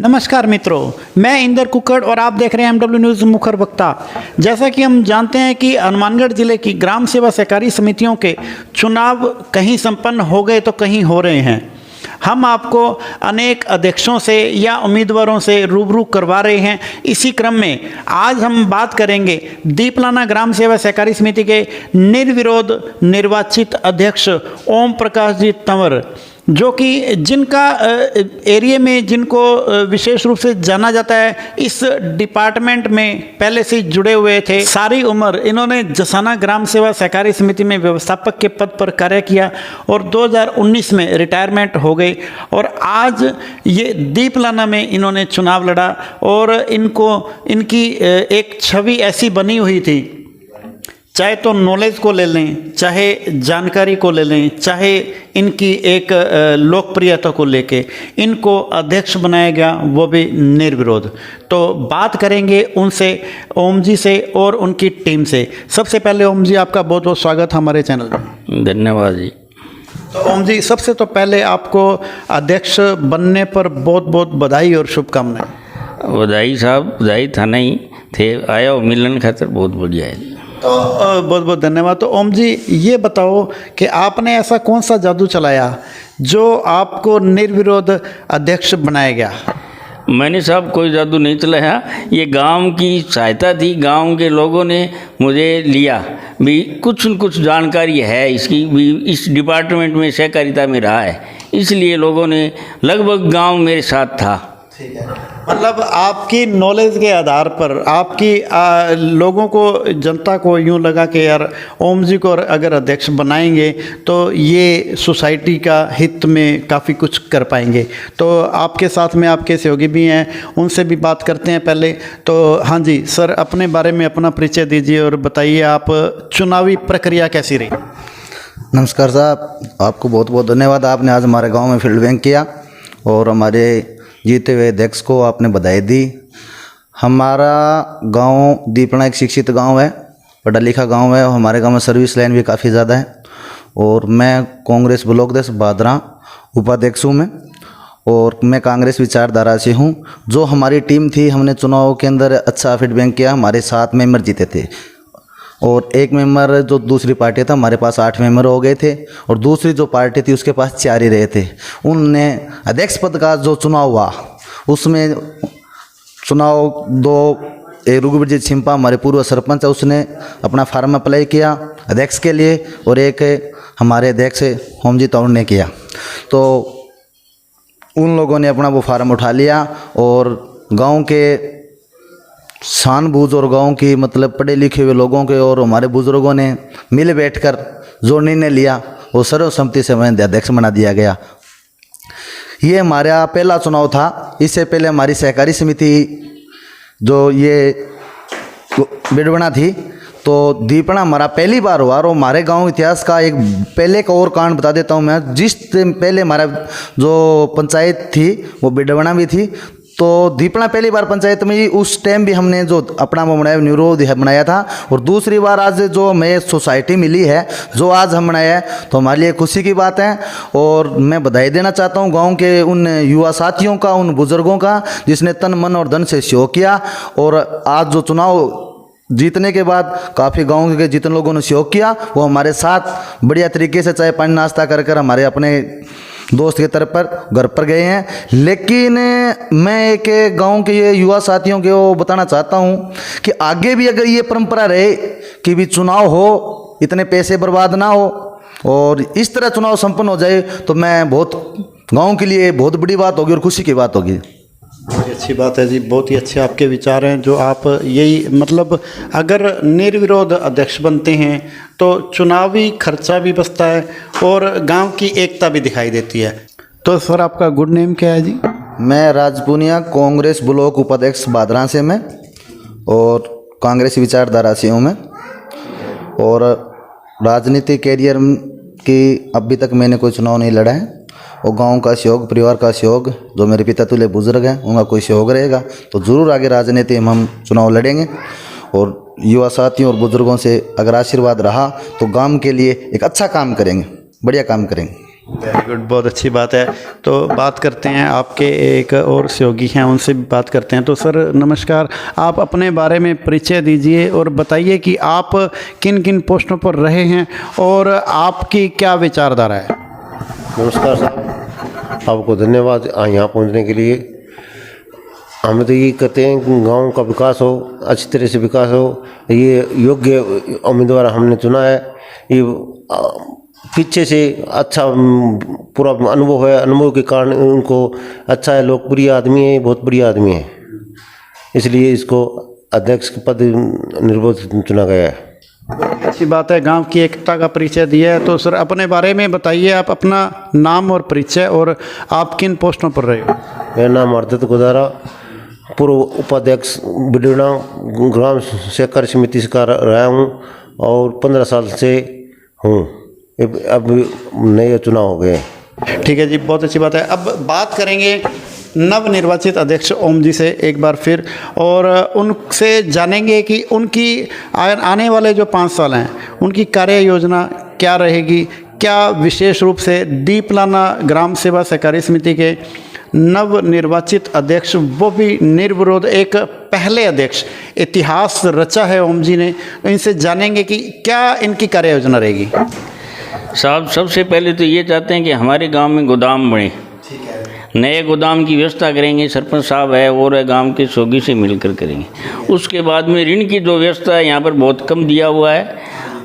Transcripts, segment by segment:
नमस्कार मित्रों, मैं इंदर कुक्कड़ और आप देख रहे हैं MW न्यूज़ मुखर वक्ता। जैसा कि हम जानते हैं कि हनुमानगढ़ जिले की ग्राम सेवा सहकारी समितियों के चुनाव कहीं संपन्न हो गए तो कहीं हो रहे हैं। हम आपको अनेक अध्यक्षों से या उम्मीदवारों से रूबरू करवा रहे हैं। इसी क्रम में आज हम बात करेंगे दीपलाना ग्राम सेवा सहकारी समिति के निर्विरोध निर्वाचित अध्यक्ष ओम प्रकाश जी तंवर, जो कि जिनका एरिया में जिनको विशेष रूप से जाना जाता है, इस डिपार्टमेंट में पहले से जुड़े हुए थे। सारी उम्र इन्होंने जसाना ग्राम सेवा सहकारी समिति में व्यवस्थापक के पद पर कार्य किया और 2019 में रिटायरमेंट हो गई और आज ये दीपलाना में इन्होंने चुनाव लड़ा और इनकी एक छवि ऐसी बनी हुई थी, चाहे तो नॉलेज को ले लें, चाहे जानकारी को ले लें, चाहे इनकी एक लोकप्रियता को लेके इनको अध्यक्ष बनाया गया, वो भी निर्विरोध। तो बात करेंगे उनसे, ओम जी से और उनकी टीम से। सबसे पहले ओम जी, आपका बहुत बहुत स्वागत हमारे चैनल में। धन्यवाद जी। तो ओम जी, सबसे तो पहले आपको अध्यक्ष बनने पर बहुत बहुत बधाई और शुभकामनाएं। बधाई साहब, बधाई था नहीं थे, आया हो मिलन खातर, बहुत बढ़िया है। तो बहुत बहुत धन्यवाद। तो ओम जी, ये बताओ कि आपने ऐसा कौन सा जादू चलाया जो आपको निर्विरोध अध्यक्ष बनाया गया? मैंने साहब कोई जादू नहीं चलाया, ये गांव की सहायता थी। गांव के लोगों ने मुझे लिया भी, कुछ न कुछ जानकारी है इसकी भी, इस डिपार्टमेंट में सहकारिता में रहा है, इसलिए लोगों ने लगभग गांव मेरे साथ था। ठीक है, मतलब आपकी नॉलेज के आधार पर आपकी लोगों को, जनता को यूँ लगा कि यार ओम जी को अगर अध्यक्ष बनाएंगे तो ये सोसाइटी का हित में काफ़ी कुछ कर पाएंगे। तो आपके साथ में आपके सहयोगी भी हैं, उनसे भी बात करते हैं पहले। तो हाँ जी सर, अपने बारे में अपना परिचय दीजिए और बताइए आप चुनावी प्रक्रिया कैसी रही? नमस्कार साहब, आपको बहुत बहुत धन्यवाद। आपने आज हमारे गाँव में फील्ड बैंक किया और हमारे जीते हुए अध्यक्ष को आपने बधाई दी। हमारा गांव दीपलाना एक शिक्षित गांव है, पढ़ा लिखा गांव है और हमारे गांव में सर्विस लाइन भी काफ़ी ज़्यादा है। और मैं कांग्रेस ब्लॉक अध्यक्ष भादरा उपाध्यक्ष हूँ मैं, और मैं कांग्रेस विचारधारा से हूँ। जो हमारी टीम थी, हमने चुनाव के अंदर अच्छा फीडबैक किया। हमारे 7 मेंबर जीते थे और एक मेंबर जो दूसरी पार्टी था, हमारे पास 8 मेंबर हो गए थे और दूसरी जो पार्टी थी उसके पास 4 ही रहे थे। उनने अध्यक्ष पद का जो चुनाव हुआ उसमें एक रघुवीर जी छिंपा, हमारे पूर्व सरपंच है, उसने अपना फार्म अप्लाई किया अध्यक्ष के लिए और एक हमारे अध्यक्ष ओम जी तंवर ने किया। तो उन लोगों ने अपना वो फार्म उठा लिया और गाँव के जानबूझ और गांव की मतलब पढ़े लिखे हुए लोगों के और हमारे बुजुर्गों ने मिल बैठकर जो निर्णय लिया वो सर्वसम्मति से हमें अध्यक्ष बना दिया गया। ये हमारा पहला चुनाव था। इससे पहले हमारी सहकारी समिति जो ये बिडवना थी, तो दीपना हमारा पहली बार हुआ। और हमारे गांव इतिहास का एक पहले का और कांड बता देता हूँ मैं। जिस पहले हमारा जो पंचायत थी वो बिडवना भी थी, तो दीपना पहली बार पंचायत में ही उस टाइम भी हमने जो अपना बनाया निरोध बनाया था। और दूसरी बार आज जो हमें सोसाइटी मिली है, जो आज हम बनाया है, तो हमारे लिए खुशी की बात है। और मैं बधाई देना चाहता हूँ गांव के उन युवा साथियों का, उन बुजुर्गों का, जिसने तन मन और धन से सहयोग किया। और आज जो चुनाव जीतने के बाद काफ़ी गांव के जितने लोगों ने सहयोग किया, वो हमारे साथ बढ़िया तरीके से चाय पानी नाश्ता कर कर हमारे अपने दोस्त के तरफ पर घर पर गए हैं। लेकिन मैं एक गांव के ये युवा साथियों के वो बताना चाहता हूं कि आगे भी अगर ये परंपरा रहे कि भी चुनाव हो, इतने पैसे बर्बाद ना हो और इस तरह चुनाव संपन्न हो जाए, तो मैं बहुत गांव के लिए बहुत बड़ी बात होगी और खुशी की बात होगी। बहुत अच्छी बात है जी, बहुत ही अच्छे आपके विचार हैं। जो आप यही मतलब अगर निर्विरोध अध्यक्ष बनते हैं तो चुनावी खर्चा भी बचता है और गांव की एकता भी दिखाई देती है। तो सर, आपका गुड नेम क्या है जी? मैं राजपुनिया कांग्रेस ब्लॉक उपाध्यक्ष भादरा से मैं, और कांग्रेस विचारधारा से हूँ मैं। और राजनीतिक कैरियर की अभी तक मैंने कोई चुनाव नहीं लड़ा है। और गांव का सहयोग, परिवार का सहयोग, जो मेरे पिता तुल्य बुजुर्ग हैं, उनका कोई सहयोग रहेगा तो ज़रूर आगे राजनीति में हम चुनाव लड़ेंगे। और युवा साथियों और बुजुर्गों से अगर आशीर्वाद रहा तो गांव के लिए एक अच्छा काम करेंगे, बढ़िया काम करेंगे। वेरी गुड, बहुत अच्छी बात है। तो बात करते हैं, आपके एक और सहयोगी हैं, उनसे भी बात करते हैं। तो सर नमस्कार, आप अपने बारे में परिचय दीजिए और बताइए कि आप किन किन पोस्टों पर रहे हैं और आपकी क्या विचारधारा है। नमस्कार साहब, आपको धन्यवाद यहाँ पहुँचने के लिए। हम तो ये कहते हैं कि गांव का विकास हो, अच्छी तरह से विकास हो। ये योग्य उम्मीदवार हमने चुना है। ये पीछे से अच्छा पूरा अनुभव है, अनुभव के कारण उनको अच्छा है, लोकप्रिय आदमी है, बहुत बढ़िया आदमी है, इसलिए इसको अध्यक्ष के पद निर्विरोध चुना गया है। अच्छी बात है, गांव की एकता का परिचय दिया है। तो सर अपने बारे में बताइए, आप अपना नाम और परिचय और आप किन पोस्टों पर रहे हो। मेरा नाम अर्दत गोदारा, पूर्व उपाध्यक्ष बिडुना ग्राम सहकारी समिति से कर रहा हूँ और 15 साल से हूँ। अब नए चुनाव हो गए। ठीक है जी, बहुत अच्छी बात है। अब बात करेंगे नवनिर्वाचित अध्यक्ष ओम जी से एक बार फिर, और उनसे जानेंगे कि उनकी आने वाले जो 5 साल हैं उनकी कार्य योजना क्या रहेगी। क्या विशेष रूप से दीपलाना ग्राम सेवा सहकारी समिति के नवनिर्वाचित अध्यक्ष, वो भी निर्विरोध एक पहले अध्यक्ष, इतिहास रचा है ओम जी ने। इनसे जानेंगे कि क्या इनकी कार्य योजना रहेगी। साहब सबसे पहले तो ये चाहते हैं कि हमारे गांव में गोदाम बने, नए गोदाम की व्यवस्था करेंगे। सरपंच साहब है और गांव के सोगी से मिलकर करेंगे। उसके बाद में ऋण की जो व्यवस्था है यहाँ पर बहुत कम दिया हुआ है।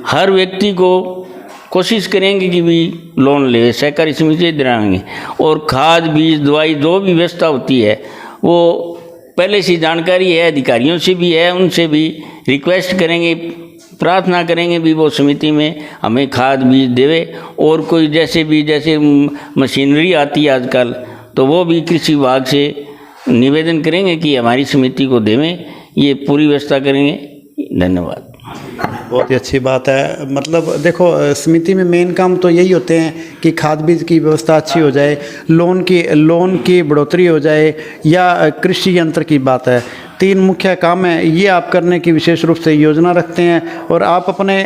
हर व्यक्ति को कोशिश करेंगे कि भी लोन ले, सहकारी समिति से दिलाएंगे। और खाद बीज दवाई जो भी व्यवस्था होती है वो पहले से जानकारी है, अधिकारियों से भी है, उनसे भी रिक्वेस्ट करेंगे, प्रार्थना करेंगे भी वो समिति में हमें खाद बीज देवे। और कोई जैसे मशीनरी आती है आजकल, तो वो भी कृषि विभाग से निवेदन करेंगे कि हमारी समिति को देवें। ये पूरी व्यवस्था करेंगे। धन्यवाद। बहुत ही अच्छी बात है। मतलब देखो, समिति में मेन काम तो यही होते हैं कि खाद बीज की व्यवस्था अच्छी हो जाए, लोन की बढ़ोतरी हो जाए, या कृषि यंत्र की बात है। 3 मुख्य काम है, ये आप करने की विशेष रूप से योजना रखते हैं। और आप अपने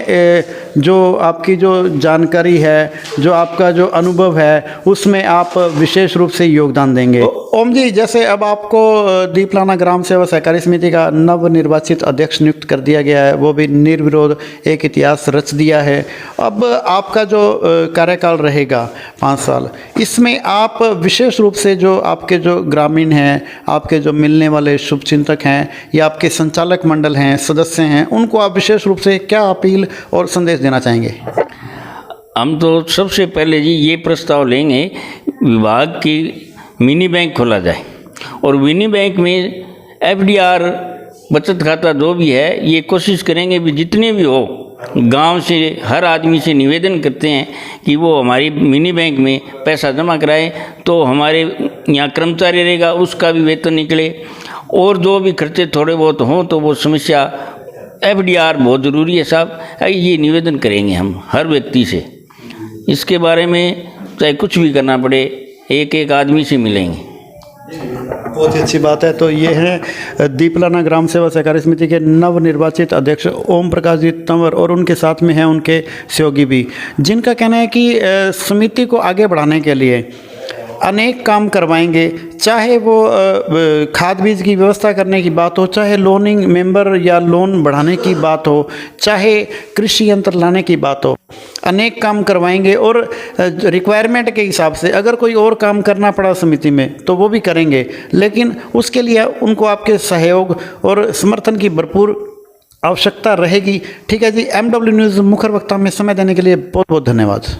जो आपकी जो जानकारी है, जो आपका जो अनुभव है, उसमें आप विशेष रूप से योगदान देंगे। ओम जी, जैसे अब आपको दीपलाना ग्राम सेवा सहकारी समिति का नवनिर्वाचित अध्यक्ष नियुक्त कर दिया गया है, वो भी निर्विरोध एक इतिहास रच दिया है। अब आपका जो कार्यकाल रहेगा 5 साल, इसमें आप विशेष रूप से जो आपके जो ग्रामीण हैं, आपके जो मिलने वाले शुभचिंतक हैं या आपके संचालक मंडल हैं, सदस्य हैं, उनको आप विशेष रूप से क्या अपील और संदेश देना चाहेंगे। हम तो सबसे पहले जी ये प्रस्ताव लेंगे, विभाग की मिनी बैंक खोला जाए और मिनी बैंक में FDR बचत खाता जो भी है, ये कोशिश करेंगे भी जितने भी हो, गांव से हर आदमी से निवेदन करते हैं कि वो हमारी मिनी बैंक में पैसा जमा कराए, तो हमारे यहाँ कर्मचारी रहेगा, उसका भी वेतन निकले। और जो भी खर्चे थोड़े बहुत हों तो वो समस्या, FDR बहुत ज़रूरी है साहब, ये निवेदन करेंगे हम हर व्यक्ति से। इसके बारे में चाहे कुछ भी करना पड़े, एक आदमी से मिलेंगे। बहुत ही अच्छी बात है। तो ये है दीपलाना ग्राम सेवा सहकारी समिति के नवनिर्वाचित अध्यक्ष ओम प्रकाश जी तंवर, और उनके साथ में हैं उनके सहयोगी भी, जिनका कहना है कि समिति को आगे बढ़ाने के लिए अनेक काम करवाएंगे। चाहे वो खाद बीज की व्यवस्था करने की बात हो, चाहे लोनिंग मेंबर या लोन बढ़ाने की बात हो, चाहे कृषि यंत्र लाने की बात हो, अनेक काम करवाएंगे। और रिक्वायरमेंट के हिसाब से अगर कोई और काम करना पड़ा समिति में तो वो भी करेंगे, लेकिन उसके लिए उनको आपके सहयोग और समर्थन की भरपूर आवश्यकता रहेगी। ठीक है जी, MW न्यूज़ मुखर वक्ता में समय देने के लिए बहुत बहुत धन्यवाद।